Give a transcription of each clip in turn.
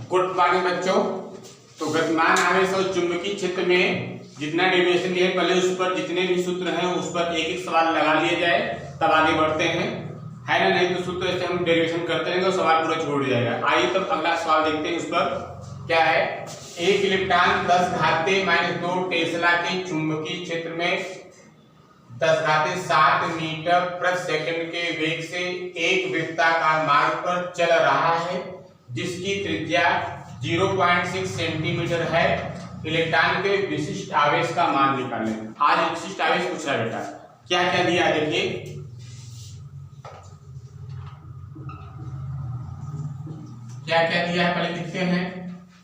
Good morning बच्चों। तो गतिमान आवेश और चुंबकीय क्षेत्र में जितना डेरिवेशन है पहले उस पर जितने भी सूत्र हैं उस पर एक एक सवाल लगा लिया जाए तब आगे बढ़ते हैं, है ना। नहीं तो सूत्र ऐसे हम डेरिवेशन करते रहेंगे और सवाल पूरा छोड़ जाएगा। आइए तब अगला सवाल देखते हैं। उस पर क्या है, एक इलेक्ट्रॉन 10⁻² टेस्ला के चुंबकीय क्षेत्र में 10⁷ मीटर प्रति सेकंड के वेग से एक वृत्ताकार मार्ग पर चल रहा है जिसकी त्रिज्या 0.6 सेंटीमीटर है। इलेक्ट्रॉन के विशिष्ट आवेश का मान निकालें। आज विशिष्ट आवेश पूछ रहा है बेटा, क्या क्या दिया है देखिए। क्या क्या दिया है पहले लिखते हैं।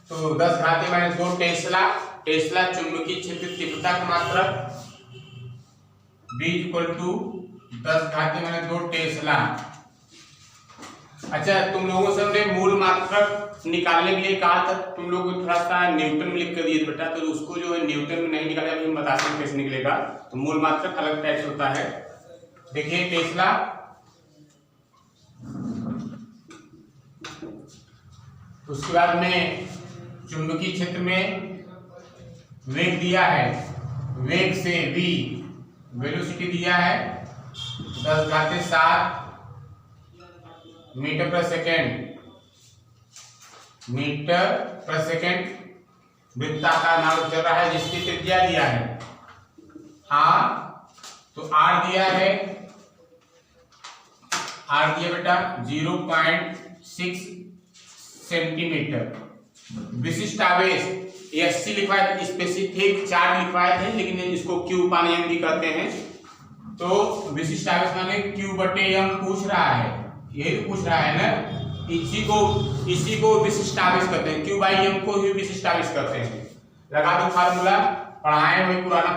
तो 10⁻² टेस्ला चुंबकीय क्षेत्र तीव्रता का मात्रक B = 10⁻² टेस्ला। अच्छा, तुम लोगों से हमने मूल मात्रक निकालने के लिए कहा था, तुम लोग थोड़ा सा न्यूटन में लिख कर दिए बेटा, तो उसको जो है न्यूटन में नहीं निकाले, अभी हम बताते हैं कैसे निकलेगा। तो मूल मात्रक अलग टाइप से होता है। देखिए टेस्ला, उसके बाद में चुंबकीय क्षेत्र में वेग दिया है, वेग से v वेलोसिटी दिया है 10⁷ मीटर प्रति सेकेंड वृत्ताकार मार्ग चल रहा है जिसकी त्रिज्या दिया है r। तो r दिया है, r दिया बेटा 0.6 सेंटीमीटर। विशिष्ट आवेश SC लिखवाए थे, स्पेसिफिक चार्ज लिखवाए थे, लेकिन इसको Q / m भी कहते हैं। तो विशिष्ट आवेश माने Q/m पूछ रहा है, यही पूछ रहा है ना। इसी को विशिष्ट आवेश कहते हैं, Q/m को ही विशिष्ट आवेश कहते हैं। लगा दो फार्मूला, पढ़ाए वही पुराना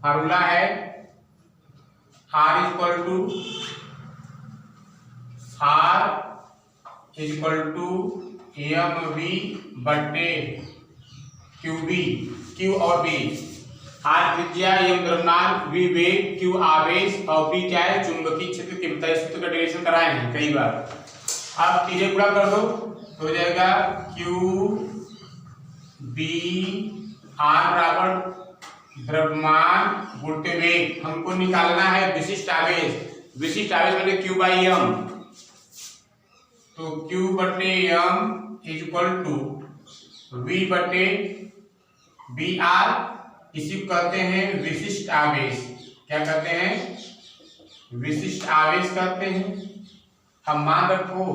फार्मूला है Q और B। R त्रिज्या, m द्रव्यमान, V वेग, Q आवेश और B क्या है, चुंबकीय क्षेत्र तीव्रता। इस सूत्र का डेरिवेशन कराए हैं कई बार। अब तीजे गुणा कर दो तो हो जाएगा QB R बराबर द्रव्यमान गुणित वेग। हमको निकालना है विशिष्ट आवेश। विशिष्ट आवेश माने Q/m। तो Q/m = V/BR। इसी को कहते हैं विशिष्ट आवेश। क्या कहते हैं, विशिष्ट आवेश कहते हैं। हम मान रखो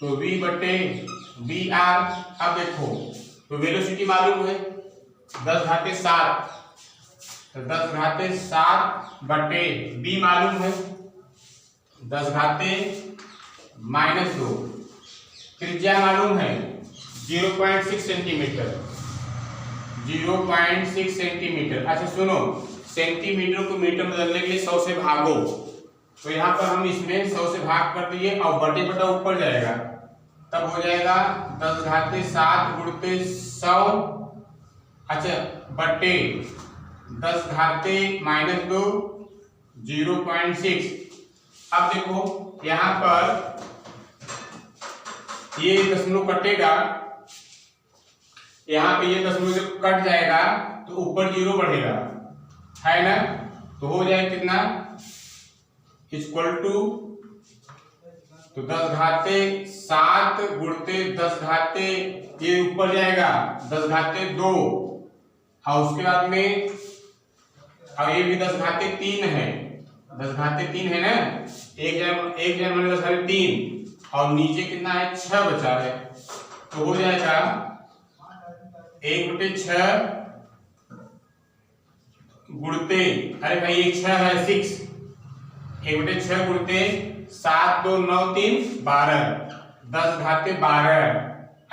तो V/BR। अब देखो तो वेलोसिटी मालूम है 10⁷, तो 10⁷ B मालूम है 10⁻²। त्रिज्या मालूम है 0.6 सेंटीमीटर। 0.6 सेंटीमीटर। अच्छा सुनो, सेंटीमीटर को मीटर में बदलने के लिए 100 से भागो। तो यहाँ पर हम इसमें 100 से भाग कर दिए और बटे बटा ऊपर जाएगा, तब हो जाएगा 10⁷ गुणित 100। अच्छा बटे 10⁻² 0.6। अब देखो यहाँ पर ये दशमलव कटेगा, यहाँ पे ये दशमलव जब कट जाएगा तो ऊपर 0 बढ़ेगा, है ना। तो हो जाए कितना, इक्वल टू तो 10⁷ गुणित 10⁻, ये ऊपर जाएगा 10⁻² और उसके बाद में अब ये भी 10⁻3 है। 10⁻3 है ना, एक जन माने 10⁻3 और नीचे कितना है 6 बचा है। तो हो जाएगा 1/6 गुणते, अरे भाई एक 6 है 6, 1/6 गुणते 7 2 9 3 12, 10⁻12।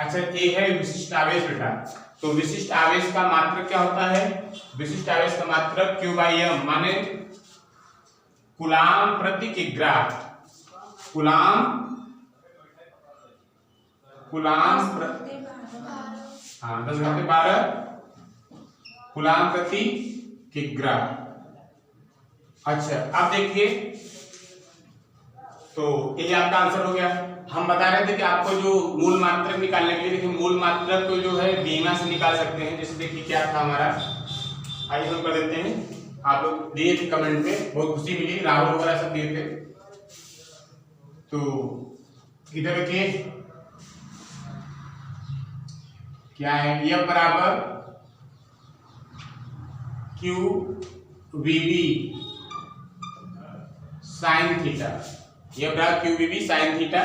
अच्छा ये है विशिष्ट आवेश बेटा। तो विशिष्ट आवेश का मात्रक क्या होता है, विशिष्ट आवेश का मात्रक Q/m माने कूलाम प्रति किग्रा। हाँ 10⁻12 कूलाम प्रति किग्रा। अच्छा अब देखिए, तो यही आपका आंसर हो गया। हम बता रहे थे कि आपको जो मूल मात्रक निकालने के लिए, देखिए मूल मात्रक को जो है बीमा से निकाल सकते हैं। जैसे देखिए क्या था हमारा, आइए हम कर देते हैं। आप लोग दिए थे कमेंट में, बहुत खुशी मिली, राहुल वगैरह सब दिए थे। तो इधर देखिए क्या है, यह बराबर q v b sine theta, यह बराबर q v b sine theta.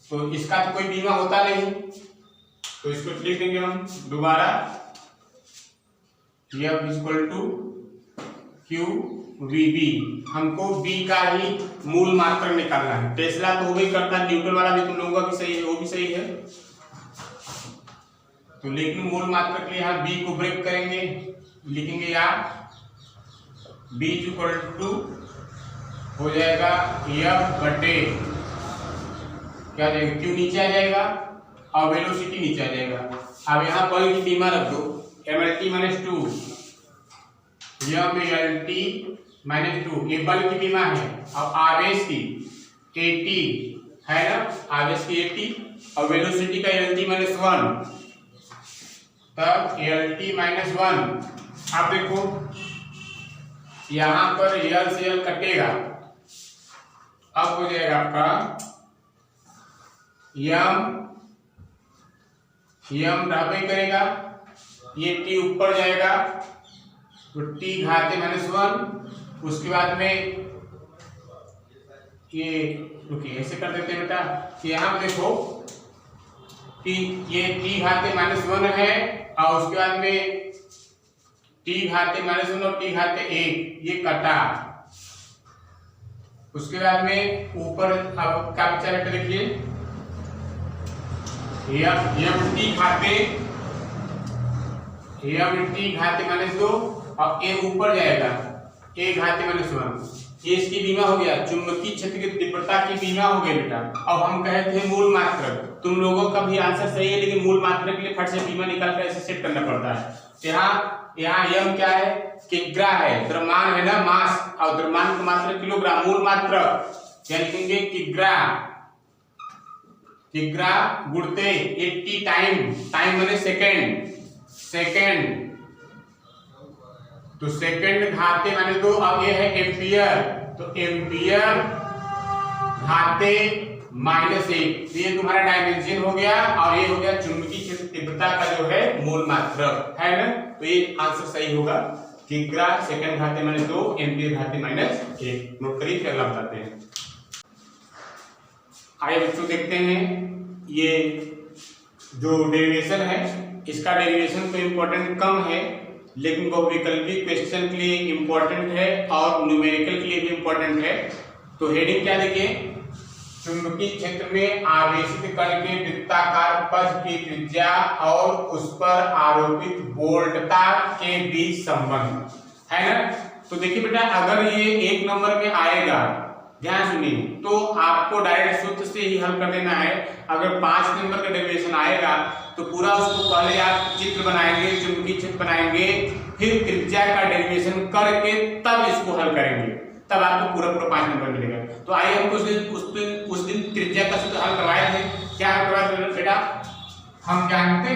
तो इसका तो कोई बीमा होता नहीं, तो इसको लिख देंगे हम दोबारा, यह equal to q v b. हमको बी का ही मूल मात्रक निकालना है। टेस्ला तो वही करता है, न्यूटन वाला भी तुम लोगों का भी सही है, वो भी सही है। तो लेकिन मूल मात्रक के लिए यहाँ बी को ब्रेक करेंगे, लिखेंगे यहाँ बी इक्वल टू हो जाएगा एफ बटे क्या जाएगा, क्यू नीचे आ जाएगा और वेलोसिटी नीचे आ जाएगा। अब यहाँ बल की बीमा रख दो, M L T minus two, M L T minus two, ये बल की बीमा है। अब आवेश की 80 है ना, आवेश की 80 और वेलोसिटी का एल टी माइनस 1, तब एल टी माइनस 1। आप देखो यहां पर एल से एल कटेगा, अब हो जाएगा आपका यम बराबर करेगा, ये टी ऊपर जाएगा तो टी घाते माइनस 1। उसके बाद में ये रुकिए ऐसे कर देते हैं बेटा कि यहां पर देखो टी, ये टी घाते माइनस 1 है और उसके बाद में टी घाते माइनस 1 और टी घाते 1 ये कटा। उसके बाद में ऊपर अब क्या बचा बेटा, देखिए एम टी घाते माइनस 2 और ए ऊपर जाएगा ए घाते माइनस 1। ये इसकी बीमा हो गया, चुंबकीय क्षेत्र की तीव्रता की बीमा हो गई बेटा। अब हम कहे थे मूल मात्रक, तुम लोगों का भी आंसर सही है, लेकिन मूल मात्रक के लिए फट से बीमा निकाल कर ऐसे सेट करना पड़ता है। यहाँ यम क्या है, किग्रा है, द्रव्यमान है ना, मास, और द्रव्यमान का मात्रक किलोग्राम। मूल मात्रक क्या लिखेंगे, किग्रा गुणते 80 टाइम माने सेकेंड, तो सेकेंड घाते माने 2। अब ये है एम्पियर, तो एम्पियर घाते माइनस 1, तो ये तुम्हारा डायमेंशन हो गया और ये हो गया चुंबकीय क्षेत्र तीव्रता का जो है मूल मात्रक है ना। तो ये आंसर सही होगा, किग्रा सेकेंड घाते माने 2, एम्पियर घाते माइनस 1। नोट करिए, फिर अगला बताते हैं। आइए बच्चों देखते हैं, ये जो डेरिवेशन है इसका डेरिवेशन तो इम्पोर्टेंट कम है, लेकिन वो वैकल्पिक क्वेश्चन के लिए इम्पोर्टेंट है और न्यूमेरिकल के लिए भी इम्पोर्टेंट है। तो हेडिंग क्या देखिए, चुंबकीय क्षेत्र में आवेशित कण के वृत्ताकार पथ की त्रिज्या और उस पर आरोपित वोल्टता के बीच संबंध है ना। तो देखिए बेटा, अगर ये 1 नंबर में आएगा, ध्यान सुनिए, तो आपको डायरेक्ट सूत्र से ही हल कर देना है। अगर 5 नंबर का डेरिवेशन आएगा तो पूरा उसको पहले आप चित्र बनाएंगे, चुंबकीय क्षेत्र बनाएंगे, फिर त्रिज्या का डेरिवेशन करके तब इसको हल करेंगे, तब आपको पूरा 5 नंबर मिलेगा। तो आइए हम उस दिन त्रिज्या का सूत्र हल करवाए थे। क्या हल करवाए थे बेटा, हम जानते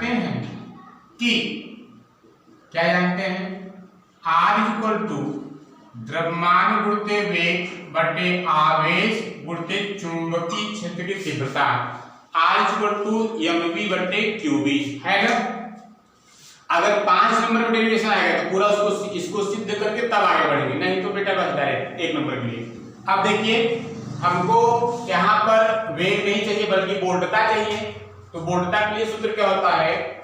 हैं कि क्या जानते हैं, R इक्वल टू द्रव्यमान गुणित वेग बटे आवेश गुणित चुंबकीय क्षेत्र की तीव्रता, R इक्वल टू mv बटे qv है ना। अगर 5 नंबर में डेरिवेशन आएगा तो पूरा इसको सिद्ध करके तब आगे बढ़ेंगे, नहीं तो बेटा बस डायरेक्ट 1 नंबर के लिए। अब देखिए, हमको यहाँ पर वेग नहीं चाहिए बल्कि वोल्टता चाहिए। तो वोल्टता के लिए सूत्र क्या होता है,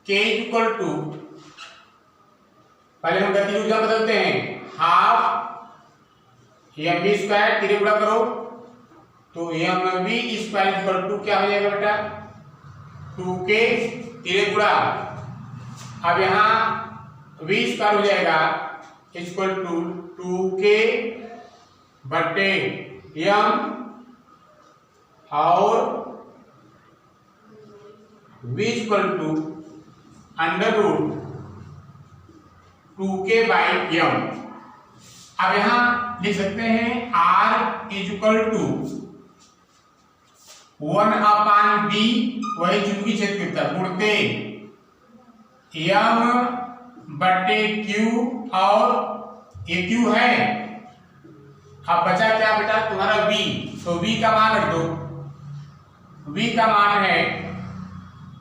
K इक्वल टू, पहले हम गति ऊर्जा बदलते हैं, हाफ mv स्क्वायर, तिरे गुणा करो तो mv स्क्वायर इक्वल टू क्या हो जाएगा बेटा, 2k तिरे गुणा। अब यहाँ v स्क्वायर हो जाएगा इक्वल टू 2k बटे m और v equal to under root 2k/m। अब यहां लिख सकते हैं R = 1/b, वही चुंबकीय क्षेत्र गुणते m/q, और ये q है। अब बचा क्या बेटा तुम्हारा v, तो v का मान रख दो। v का मान है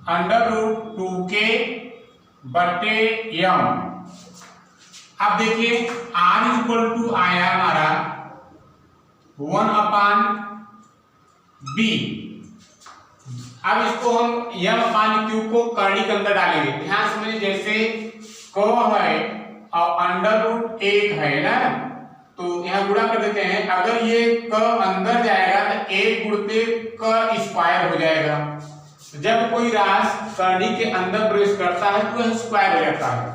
√2k/m। अब देखिए R = आया हमारा 1/b। अब इसको हम m/q को कर्णी के अंदर डालेंगे। ध्यान समझिए, जैसे क है और √1 है ना, तो यहाँ गुणा कर देते हैं। अगर ये क अंदर जाएगा तो 1 गुणते क² हो जाएगा। जब कोई राशि कर्णी के अंदर प्रवेश करता है तो वह स्क्वायर हो जाता है।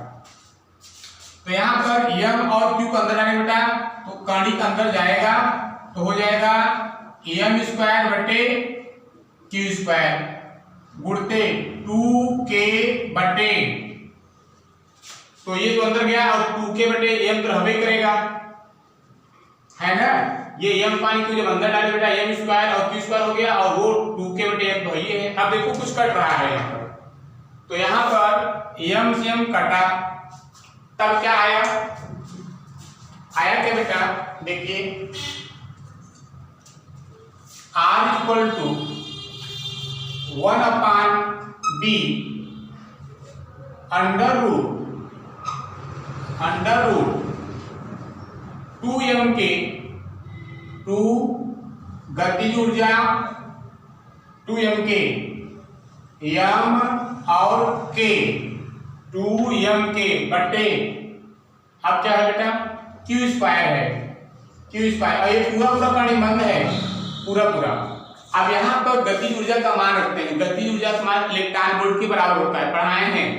तो यहाँ पर m और q का अंदर आने बेटा, तो कर्णी के अंदर जाएगा तो हो जाएगा m² गुणते 2k/, तो ये तो अंदर गया और 2k/m तो रहबे करेगा, है ना। ये m/q जब अंदर डाले बेटा m² और q² हो गया, और वो 2k/m तो ये है। अब देखो कुछ कट रहा है यहाँ पर, तो यहाँ पर m से m कटा, तब क्या आया क्या बेटा, देखिए R = 1/b √2m के 2 गतिज ऊर्जा 2m के m और k 2m के बटे, अब क्या है बेटा q² है, q², और ये पूरा कर्णी बंद है पूरा। अब यहाँ पर गतिज ऊर्जा का मान रखते हैं। गतिज ऊर्जा का मान इलेक्ट्रॉन वोल्ट के बराबर होता है, पढ़ाए हैं।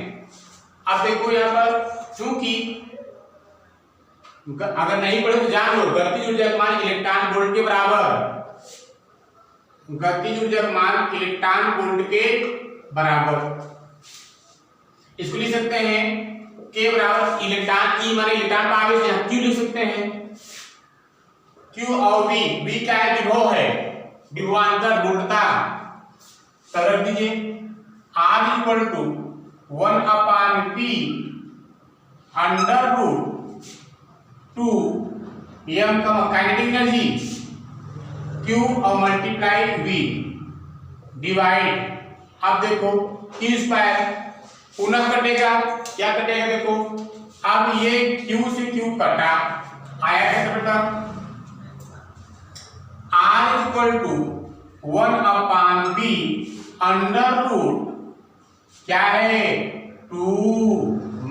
अब देखो यहाँ पर चूंकि अगर नहीं पढ़े तो जान लो, गतिज ऊर्जा का मान इलेक्ट्रॉन वोल्ट के बराबर, गतिज ऊर्जा का मान इलेक्ट्रॉन वोल्ट के बराबर। इसको लिख सकते हैं k बराबर इलेक्ट्रॉन, ई माने इलेक्ट्रॉन का आवेश, यहाँ q लिख सकते हैं। q और v क्या है, विभव है, विभवांतर गुणता। रख दीजिए R = 1/p √2m का काइनेटिक एनर्जी q और मल्टीप्लाई v डिवाइड। अब देखो q² पुनः कटेगा, क्या कटेगा देखो, अब ये q से q कटा, आया कैसे बेटा R = 1/b क्या है 2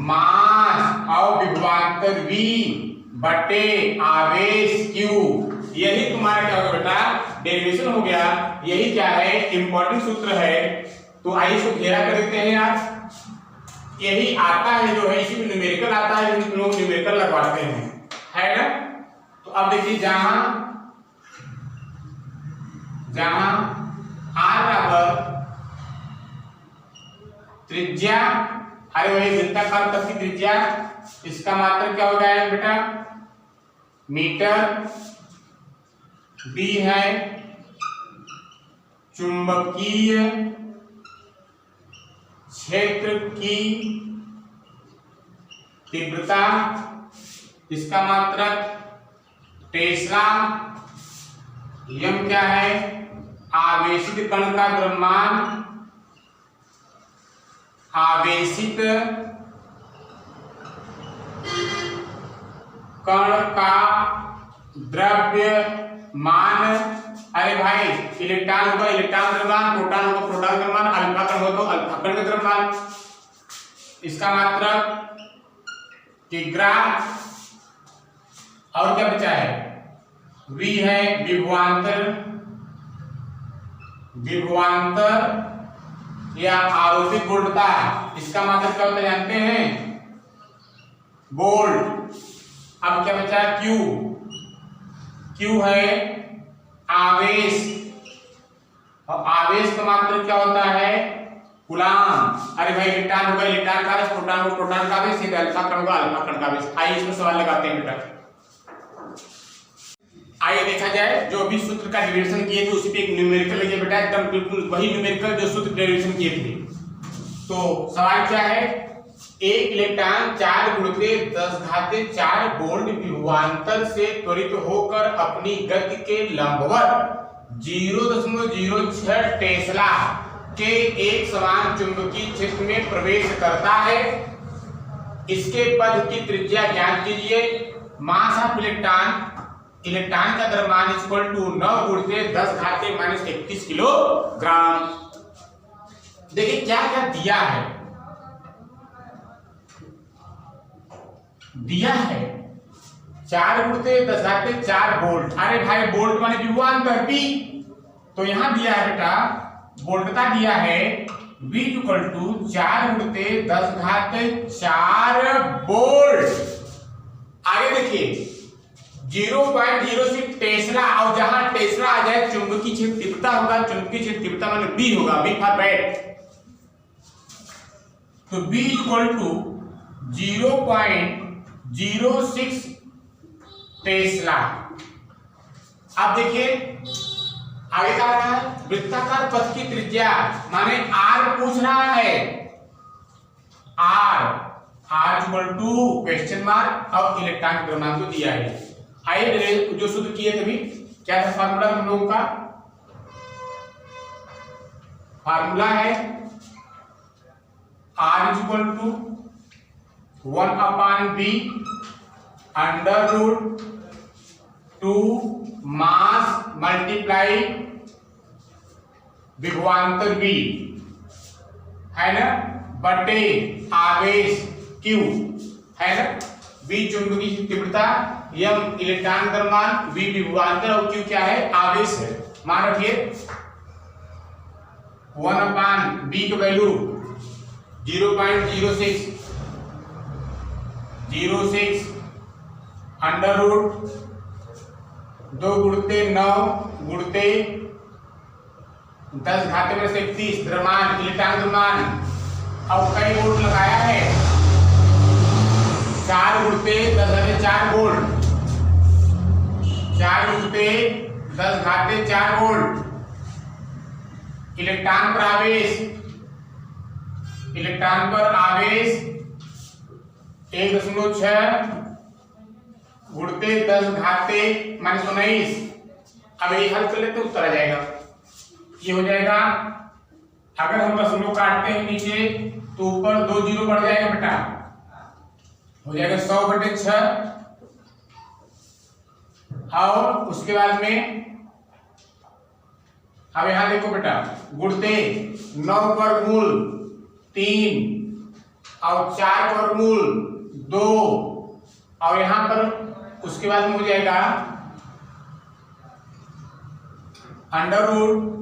मास और विभवांतर v बटे आवेश q। यही तुम्हारा क्या होगा बेटा, डेरिवेशन हो गया। यही क्या है, इंपॉर्टेंट सूत्र है। तो आइए इसको घेरा कर देते हैं यार। यही आता है जो है, इसी में न्यूमेरिकल आता है, जिन लोग न्यूमेरिकल लगवाते हैं, है ना। तो अब देखिए जहां R बराबर त्रिज्या, अरे वही वृत्ताकार तक की त्रिज्या, इसका मात्रक क्या हो जाएगा बेटा मीटर। B है चुंबकीय क्षेत्र की तीव्रता, इसका मात्रक टेस्ला। m क्या है, आवेशित कण का द्रव्यमान, आवेशित कण का द्रव्यमान। अरे भाई इलेक्ट्रॉन होगा इलेक्ट्रॉन द्रव्यमान, प्रोटॉन होगा प्रोटॉन द्रव्यमान, अल्फा कण हो तो अल्फा कण का द्रव्यमान। इसका मात्रक किग्रा। और क्या बचा है, v है विभवांतर या आरोपित वोल्टता, इसका मात्रक क्या होता है जानते हैं, वोल्ट। अब क्या बचा Q है आवेश, और आवेश का मात्रक क्या होता है कूलाम। अरे भाई इलेक्ट्रॉन होगा इलेक्ट्रॉन का बेस, प्रोटॉन होगा प्रोटॉन का बेस, अल्फा कण होगा अल्फा कण का बेस। आइए इसमें सवाल लगाते हैं बेटा। आइए देखा जाए जो अभी सूत्र का डेरिवेशन किए थे उसी पे एक न्यूमेरिकल है बेटा, एकदम बिल्कुल वही न्यूमेरिकल जो सूत्र डेरिवेशन किए थे। तो सवाल क्या है, एक इलेक्ट्रॉन 4 × 10⁻⁴ वोल्ट विभवांतर से त्वरित होकर अपनी गति के लंबवत 0.06 टेस्ला के एक समान चुंबकीय क्षेत्र में प्रवेश करता है। इसके पथ की त्रिज्या ज्ञात कीजिए। मास ऑफ इलेक्ट्रॉन का द्रव्यमान इक्वल टू 9 × 10⁻31 किलोग्राम। देखिए क्या क्या दिया है, दिया है 4 × 10⁻⁴ वोल्ट। अरे भाई वोल्ट माने विभवांतर V, तो यहां दिया है बेटा वोल्टता दिया है V = 4 × 10⁻⁴ वोल्ट। आगे देखिए 0.06 टेस्ला, और जहां टेस्ला आ जाए चुंबकीय क्षेत्र तीव्रता होगा, चुंबकीय क्षेत्र तीव्रता माने B होगा, B फॉर बैट। तो B = 0.06 टेस्ला। अब देखिए आगे क्या रहा है, वृत्ताकार पथ की त्रिज्या माने R पूछ रहा है, R = क्वेश्चन मार्क। अब इलेक्ट्रॉन के द्रव्यमान को दिया है। आइए जो सूत्र किए थे अभी, क्या था फार्मूला हम लोगों का, फार्मूला है R = 1/V √2 मास मल्टीप्लाई विभवांतर V है ना, बटे आवेश Q है ना। V चुंबकीय तीव्रता, M इलेक्ट्रॉन द्रव्यमान, V विभवांतर और Q क्या है, आवेश है। मान रखिए 1/V की वैल्यू 0.06 √2 × 9 × 10⁻31 द्रव्यमान इलेक्ट्रॉन द्रव्यमान। अब कई वोल्ट लगाया है, 4 × 10⁻⁴ वोल्ट, 4 × 10⁻⁴ वोल्ट। इलेक्ट्रॉन पर आवेश, इलेक्ट्रॉन पर आवेश 1.6 × 10⁻⁻19। अब ये हल कर ले तो उत्तर आ जाएगा, ये हो जाएगा। अगर हम दशमलव काटते हैं नीचे तो ऊपर 2 जीरो बढ़ जाएगा बेटा, हो जाएगा 100/6। और उसके बाद में अब यहां देखो बेटा, गुणते 9 वर्गमूल 3 और 4 वर्गमूल 2, और यहां पर उसके बाद में हो जाएगा √,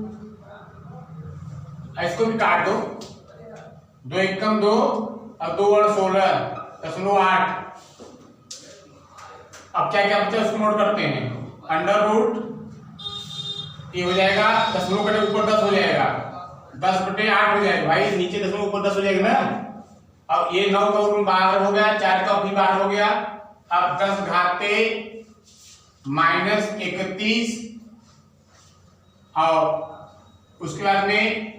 इसको भी काट दो, 2 एकम 2 और 2 और 16.8। अब क्या क्या बचा उसको नोट करते हैं, √, ये हो जाएगा दशमलव के ऊपर 10 हो जाएगा, 10/8 हो जाएगा भाई, नीचे दशमलव ऊपर 10 हो जाएगा ना। अब ये 9 का वर्ग बाहर हो गया, 4 का भी बाहर हो गया। अब 10⁻−31 और उसके बाद में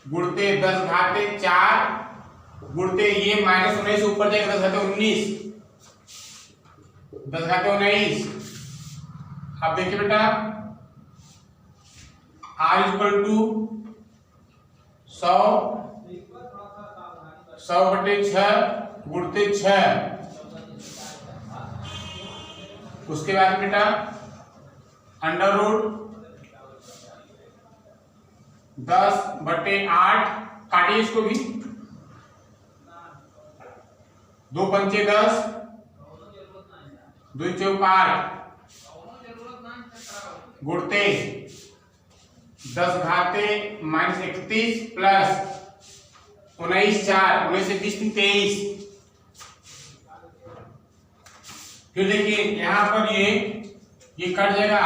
गुणते 10⁻⁴ गुणते ये -19 ऊपर जाएगा 10⁻19, 10⁻19। अब देखिए बेटा R = 100/6 गुणते 6। उसके बाद बेटा √10/8 काटिए इसको भी, 2 पंचे 10, 2 चौक 8 गुणते 10⁻−31 प्लस 19 4 19 से 20 23। फिर देखिए यहां पर ये कट जाएगा,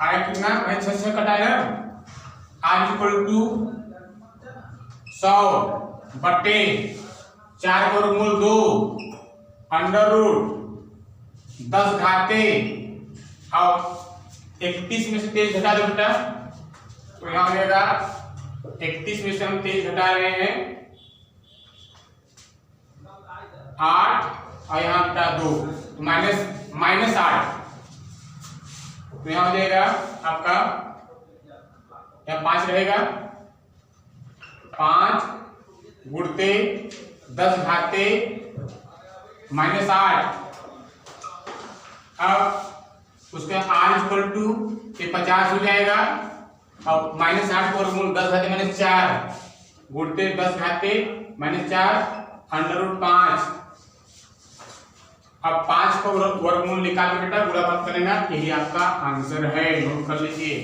आगे कितना भाई 6 कटा है ना। R = 100 बटे 4 का वर्गमूल 2 अंडर रूट 10 घाते और 31 में से 23 घटा दो बेटा, तो यहाँ हो जाएगा 31 में से हम 23 घटा रहे हैं 8 और यहाँ बेटा 2, तो माइनस 8, तो यहाँ हो जाएगा आपका, यहाँ 5 रहेगा, 5 गुणते 10 घाते -8। अब उसका r इक्वल टू 50 हो जाएगा और -8 को वर्गमूल 10 घाते -4 गुणते 10 घाते -4 अंडर रूट 5। अब 5 को वर्गमूल निकाल के बेटा गुणा मत करेगा, यही आपका आंसर है, नोट कर लीजिए।